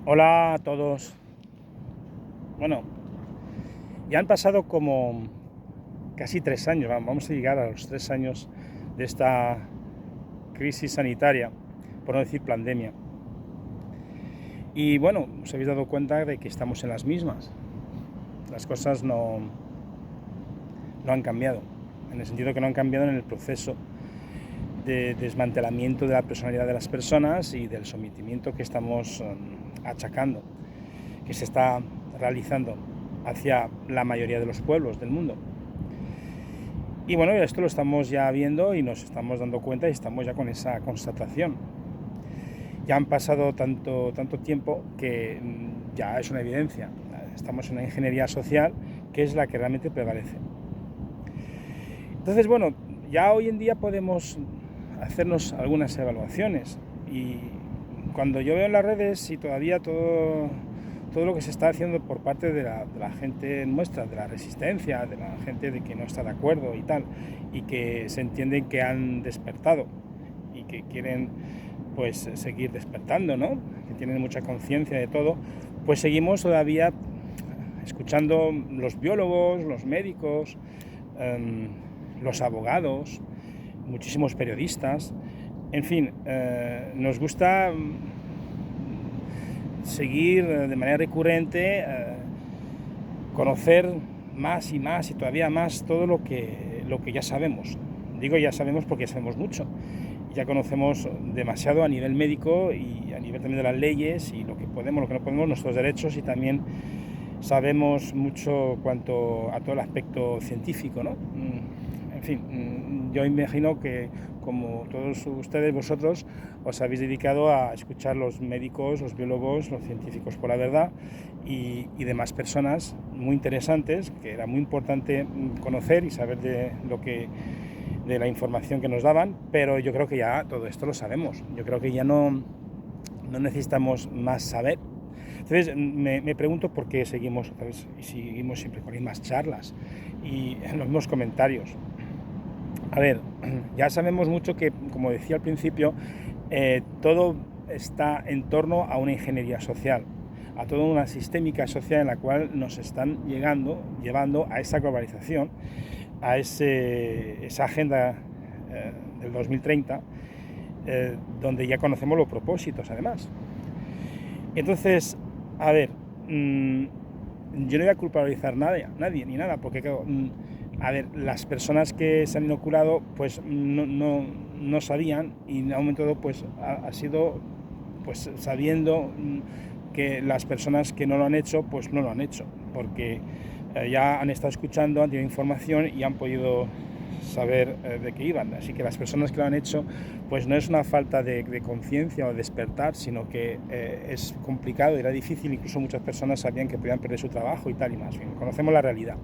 Hola a todos. Bueno, ya han pasado como casi 3 años, vamos a llegar a los 3 años de esta crisis sanitaria, por no decir pandemia. Y bueno, os habéis dado cuenta de que estamos en las mismas. Las cosas no han cambiado, en el sentido que no han cambiado en el proceso de desmantelamiento de la personalidad de las personas y del sometimiento que estamos achacando, que se está realizando hacia la mayoría de los pueblos del mundo. Y bueno, esto lo estamos ya viendo y nos estamos dando cuenta y estamos ya con esa constatación. Ya han pasado tanto tiempo que ya es una evidencia. Estamos en una ingeniería social que es la que realmente prevalece. Entonces, bueno, ya hoy en día podemos hacernos algunas evaluaciones y cuando yo veo en las redes y todavía todo lo que se está haciendo por parte de la gente nuestra, de la resistencia, de la gente de que no está de acuerdo y tal, y que se entienden que han despertado y que quieren pues seguir despertando, ¿no? Que tienen mucha conciencia de todo, pues seguimos todavía escuchando los biólogos, los médicos, los abogados, muchísimos periodistas, en fin, nos gusta seguir de manera recurrente, conocer más y más y todavía más todo lo que ya sabemos. Digo ya sabemos porque ya sabemos mucho. Ya conocemos demasiado a nivel médico y a nivel también de las leyes y lo que podemos, lo que no podemos, nuestros derechos, y también sabemos mucho cuanto a todo el aspecto científico, ¿no? En fin, yo imagino que como todos ustedes, vosotros, os habéis dedicado a escuchar los médicos, los biólogos, los científicos por la verdad y demás personas muy interesantes, que era muy importante conocer y saber de la información que nos daban, pero yo creo que ya todo esto lo sabemos. Yo creo que ya no necesitamos más saber. Entonces me pregunto por qué seguimos otra vez y seguimos siempre con las mismas charlas y los mismos comentarios. A ver, ya sabemos mucho que, como decía al principio, todo está en torno a una ingeniería social, a toda una sistémica social en la cual nos están llevando a esa globalización, a esa agenda del 2030, donde ya conocemos los propósitos, además. Entonces, a ver, yo no voy a culpabilizar nadie ni nada, porque claro, a ver, las personas que se han inoculado pues no sabían, y en un momento dado pues ha sido pues sabiendo que las personas que no lo han hecho pues no lo han hecho, porque ya han estado escuchando, han tenido información y han podido saber de qué iban. Así que las personas que lo han hecho pues no es una falta de conciencia o despertar, sino que es complicado, era difícil, incluso muchas personas sabían que podían perder su trabajo y tal y más. Bien, conocemos la realidad.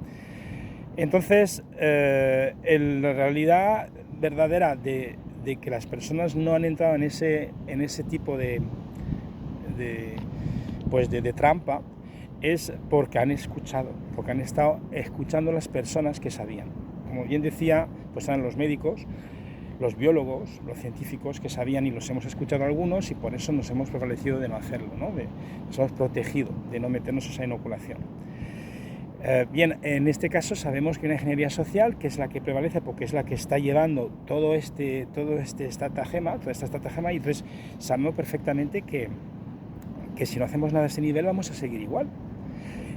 Entonces, la realidad verdadera de que las personas no han entrado en ese tipo de trampa es porque han escuchado, porque han estado escuchando a las personas que sabían. Como bien decía, pues eran los médicos, los biólogos, los científicos que sabían, y los hemos escuchado algunos, y por eso nos hemos prevalecido de no hacerlo, ¿no? Nos hemos protegido de no meternos esa inoculación. Bien, en este caso sabemos que una ingeniería social, que es la que prevalece porque es la que está llevando todo esta estratagema, y entonces sabemos perfectamente que si no hacemos nada a ese nivel vamos a seguir igual.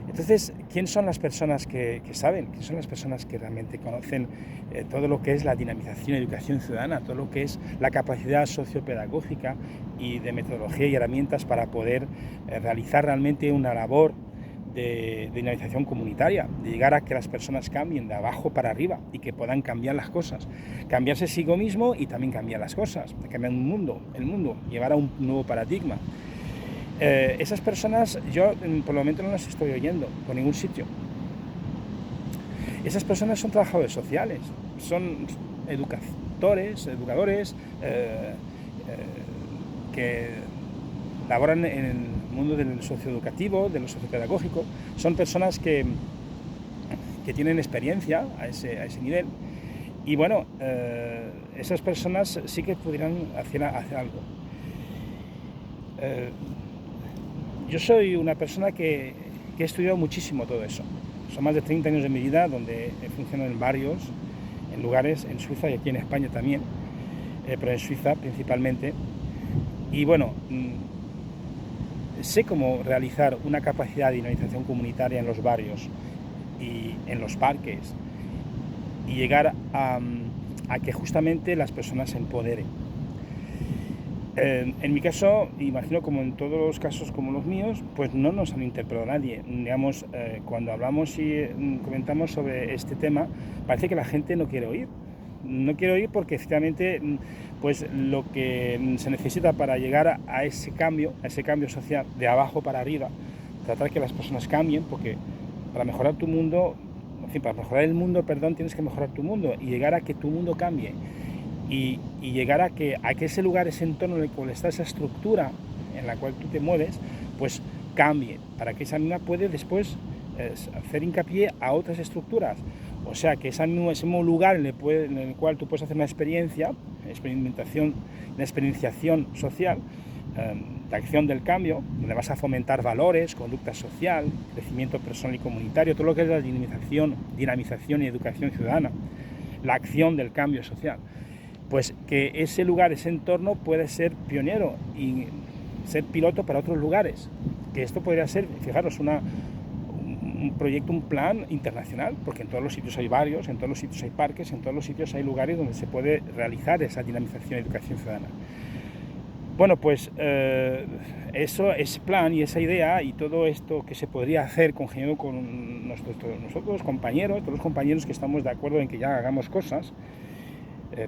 Entonces, ¿quién son las personas que saben? ¿Quién son las personas que realmente conocen todo lo que es la dinamización y educación ciudadana, todo lo que es la capacidad sociopedagógica y de metodología y herramientas para poder realizar realmente una labor de dinamización comunitaria, de llegar a que las personas cambien de abajo para arriba y que puedan cambiar las cosas, cambiarse sí mismo y también cambiar las cosas, cambiar el mundo, llevar a un nuevo paradigma? Esas personas yo por el momento no las estoy oyendo por ningún sitio. Esas personas son trabajadores sociales, son educadores que laboran en el mundo del socioeducativo, de lo sociopedagógico. Son personas que tienen experiencia a ese nivel. Y bueno, esas personas sí que pudieran hacer algo. yo soy una persona que he estudiado muchísimo todo eso. Son más de 30 años de mi vida donde he funcionado en barrios, en lugares, en Suiza y aquí en España también, pero en Suiza principalmente. Y bueno, sé cómo realizar una capacidad de dinamización comunitaria en los barrios y en los parques y llegar a que justamente las personas se empoderen. En mi caso, imagino como en todos los casos como los míos, pues no nos han interpelado a nadie. Digamos, cuando hablamos y comentamos sobre este tema, parece que la gente no quiere oír. No quiere oír porque efectivamente pues lo que se necesita para llegar a ese cambio social, de abajo para arriba, tratar que las personas cambien, porque para mejorar tu mundo, en fin, para mejorar el mundo, tienes que mejorar tu mundo y llegar a que tu mundo cambie. Y llegar a que ese lugar, ese entorno en el cual está esa estructura en la cual tú te mueves, pues cambie, para que esa misma puede después hacer hincapié a otras estructuras. O sea, que ese mismo lugar en el cual tú puedes hacer una experienciación social, de acción del cambio, donde vas a fomentar valores, conducta social, crecimiento personal y comunitario, todo lo que es la dinamización y educación ciudadana, la acción del cambio social. Pues que ese lugar, ese entorno puede ser pionero y ser piloto para otros lugares. Que esto podría ser, fijaros, un proyecto, un plan internacional, porque en todos los sitios hay barrios, en todos los sitios hay parques, en todos los sitios hay lugares donde se puede realizar esa dinamización y educación ciudadana. Bueno, pues ese plan y esa idea y todo esto que se podría hacer congeniado con nosotros compañeros, todos los compañeros que estamos de acuerdo en que ya hagamos cosas,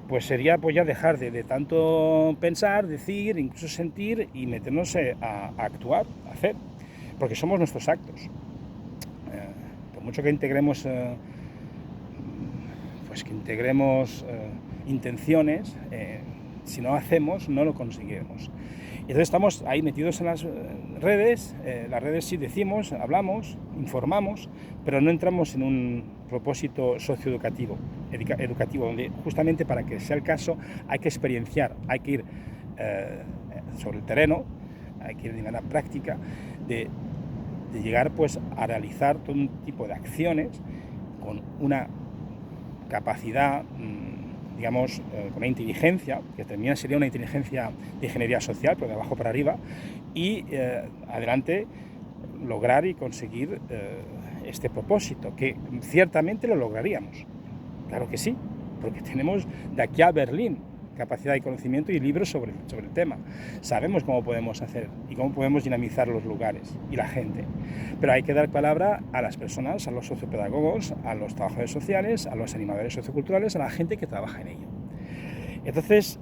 pues sería pues ya dejar de tanto pensar, decir, incluso sentir y meternos a actuar, a hacer, porque somos nuestros actos. Por mucho que integremos intenciones, si no hacemos no lo conseguiremos. Entonces estamos ahí metidos en las redes sí decimos, hablamos, informamos, pero no entramos en un propósito socioeducativo, donde justamente para que sea el caso hay que experienciar, hay que ir sobre el terreno, hay que ir de manera práctica, de llegar pues a realizar todo un tipo de acciones con una capacidad, digamos, con una inteligencia, que también sería una inteligencia de ingeniería social, pero de abajo para arriba, y adelante lograr y conseguir este propósito, que ciertamente lo lograríamos. Claro que sí, porque tenemos de aquí a Berlín capacidad de conocimiento y libros sobre el tema. Sabemos cómo podemos hacer y cómo podemos dinamizar los lugares y la gente. Pero hay que dar palabra a las personas, a los sociopedagogos, a los trabajadores sociales, a los animadores socioculturales, a la gente que trabaja en ello. Entonces,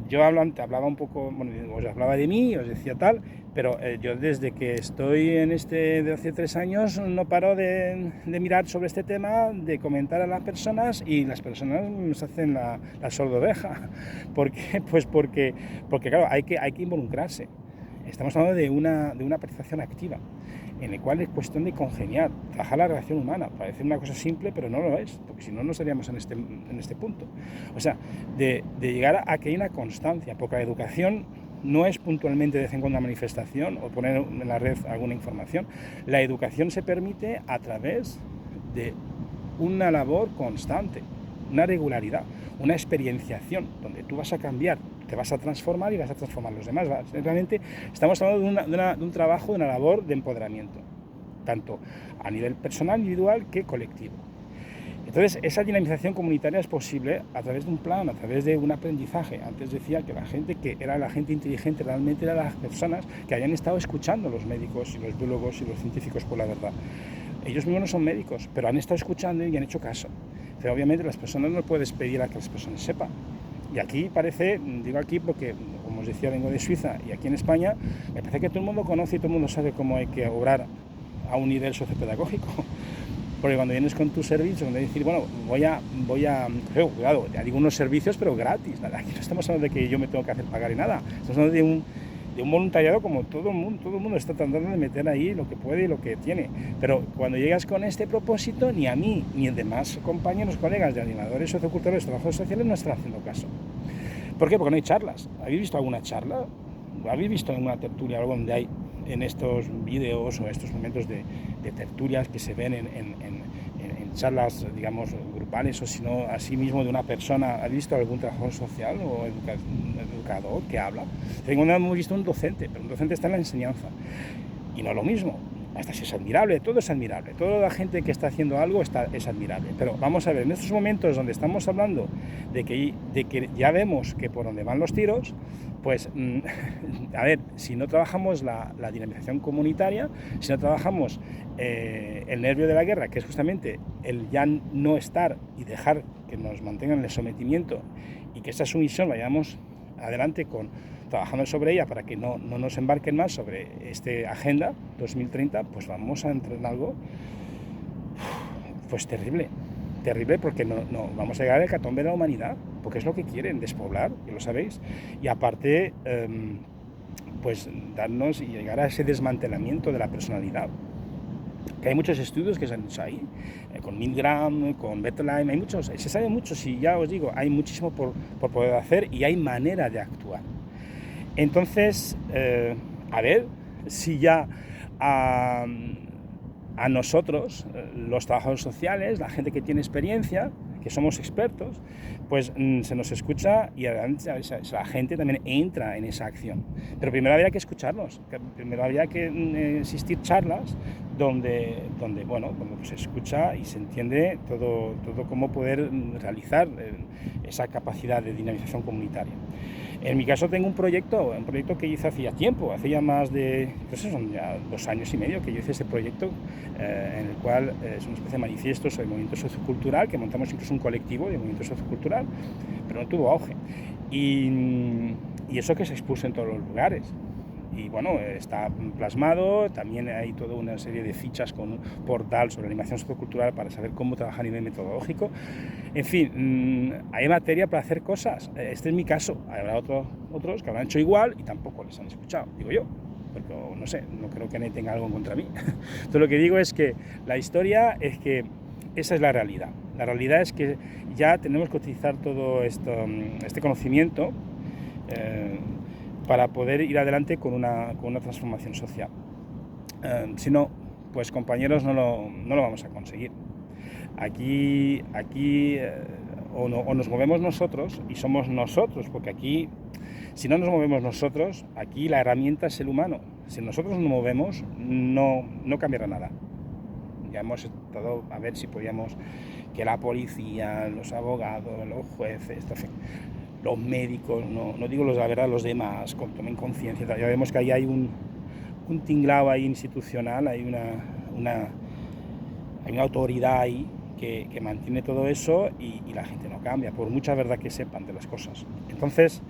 yo hablaba un poco, bueno, os hablaba de mí, os decía tal, pero yo desde que estoy de hace 3 años no paro de mirar sobre este tema, de comentar a las personas y las personas nos hacen la sorda oreja. ¿Por qué? Pues porque claro, hay que involucrarse. Estamos hablando de una participación activa, en la cual es cuestión de congeniar, trabajar la relación humana. Parece una cosa simple, pero no lo es, porque si no, no estaríamos en este punto. O sea, de llegar a que hay una constancia, porque la educación no es puntualmente de vez en cuando una manifestación o poner en la red alguna información. La educación se permite a través de una labor constante, una regularidad, una experienciación, donde tú vas a cambiar, te vas a transformar y vas a transformar a los demás. Realmente estamos hablando de un trabajo, de una labor de empoderamiento, tanto a nivel personal, individual, que colectivo. Entonces, esa dinamización comunitaria es posible a través de un plan, a través de un aprendizaje. Antes decía que la gente que era la gente inteligente realmente eran las personas que habían estado escuchando a los médicos y los biólogos y los científicos por la verdad. Ellos mismos no son médicos, pero han estado escuchando y han hecho caso. Pero obviamente las personas no puedes pedir a que las personas sepan. Y aquí parece, digo aquí porque, como os decía, vengo de Suiza y aquí en España, me parece que todo el mundo conoce y todo el mundo sabe cómo hay que obrar a un nivel sociopedagógico. Porque cuando vienes con tu servicio, cuando decir, bueno, voy a cuidado, ya digo unos servicios, pero gratis, nada, aquí no estamos hablando de que yo me tengo que hacer pagar y nada, estamos hablando de un voluntariado como todo el mundo está tratando de meter ahí lo que puede y lo que tiene. Pero cuando llegas con este propósito, ni a mí, ni a demás compañeros, colegas de animadores socioculturales, trabajadores sociales no están haciendo caso. ¿Por qué? Porque no hay charlas. ¿Habéis visto alguna charla? ¿Habéis visto alguna tertulia algo donde hay en estos vídeos o estos momentos de tertulias que se ven en charlas, digamos, grupales, o si no, así mismo de una persona. ¿Has visto algún trabajador social o educador que habla? No hemos visto un docente, pero un docente está en la enseñanza. Y no es lo mismo. Hasta si es admirable, todo es admirable. Toda la gente que está haciendo algo es admirable. Pero vamos a ver, en estos momentos donde estamos hablando de que ya vemos que por donde van los tiros, pues, a ver, si no trabajamos la dinamización comunitaria, si no trabajamos el nervio de la guerra, que es justamente el ya no estar y dejar que nos mantengan en el sometimiento y que esa sumisión la llevamos adelante trabajando sobre ella para que no nos embarquen más sobre esta Agenda 2030, pues vamos a entrar en algo pues terrible porque no vamos a llegar al hecatombe de la humanidad, porque es lo que quieren, despoblar, que lo sabéis, y aparte pues darnos y llegar a ese desmantelamiento de la personalidad. Que hay muchos estudios que se han hecho ahí, con Milgram, con Bettelheim, hay muchos, se sabe mucho, y ya os digo, hay muchísimo por poder hacer y hay manera de actuar. Entonces, a ver si ya a nosotros, los trabajadores sociales, la gente que tiene experiencia, que somos expertos, pues se nos escucha y la gente también entra en esa acción. Pero primero habría que escucharnos, primero habría que existir charlas donde se escucha y se entiende todo cómo poder realizar esa capacidad de dinamización comunitaria. En mi caso tengo un proyecto que hice hace ya más de, son ya 2 años y medio que yo hice este proyecto, en el cual es una especie de manifiesto sobre el movimiento sociocultural, que montamos incluso un colectivo de movimiento sociocultural, pero no tuvo auge. Y eso que se expuso en todos los lugares. Y bueno, está plasmado, también hay toda una serie de fichas con un portal sobre la animación sociocultural para saber cómo trabajar a nivel metodológico. En fin, hay materia para hacer cosas. Este es mi caso. Habrá otros que habrán hecho igual y tampoco les han escuchado, digo yo. Porque no sé, no creo que nadie tenga algo en contra mí. Entonces lo que digo es que la historia es que esa es la realidad. La realidad es que ya tenemos que utilizar todo este conocimiento para poder ir adelante con una transformación social. Si no, pues compañeros, no lo vamos a conseguir. Aquí o nos movemos nosotros, y somos nosotros, porque aquí, si no nos movemos nosotros, aquí la herramienta es el humano. Si nosotros nos movemos, no cambiará nada. Ya hemos estado a ver si podíamos que la policía, los abogados, los jueces, los médicos, no digo los de la verdad, los demás, tomen conciencia. Ya vemos que ahí hay un tinglado ahí institucional, hay una autoridad ahí que mantiene todo eso y la gente no cambia, por mucha verdad que sepan de las cosas. Entonces,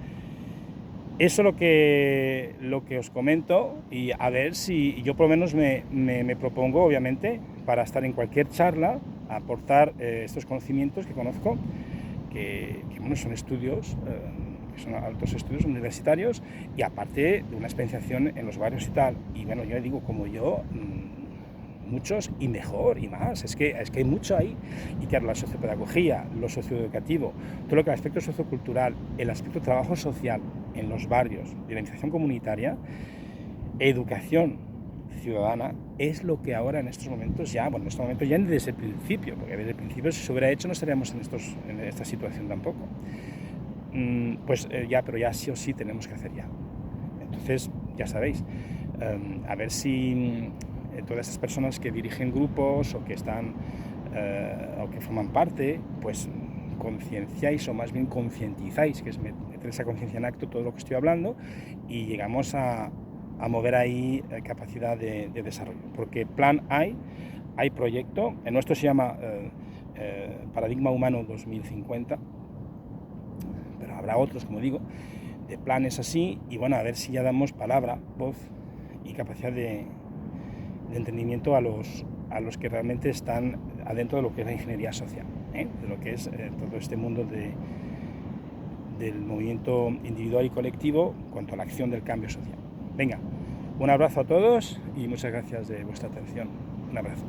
eso es lo que os comento, y a ver si yo por lo menos me propongo, obviamente, para estar en cualquier charla, aportar estos conocimientos que conozco, que bueno, son estudios, que son altos estudios universitarios, y aparte de una experienciación en los barrios y tal. Y bueno, yo digo, como yo, muchos y mejor y más, es que hay mucho ahí. Y claro, la sociopedagogía, lo socioeducativo, todo lo que es el aspecto sociocultural, el aspecto trabajo social en los barrios, dinamización comunitaria, educación ciudadana, es lo que ahora en estos momentos ya desde el principio, porque desde el principio si se hubiera hecho no estaríamos en esta situación tampoco. Pero ya sí o sí tenemos que hacer ya. Entonces, ya sabéis, a ver si todas estas personas que dirigen grupos o que están o que forman parte, pues concienciáis, o más bien concientizáis, que es meter esa conciencia en acto todo lo que estoy hablando, y llegamos a mover ahí capacidad de desarrollo. Porque plan hay proyecto, el nuestro se llama Paradigma Humano 2050, pero habrá otros, como digo, de planes así, y bueno, a ver si ya damos palabra, voz y capacidad de entendimiento a los que realmente están adentro de lo que es la ingeniería social, de lo que es todo este mundo del movimiento individual y colectivo en cuanto a la acción del cambio social. Venga, un abrazo a todos y muchas gracias de vuestra atención. Un abrazo.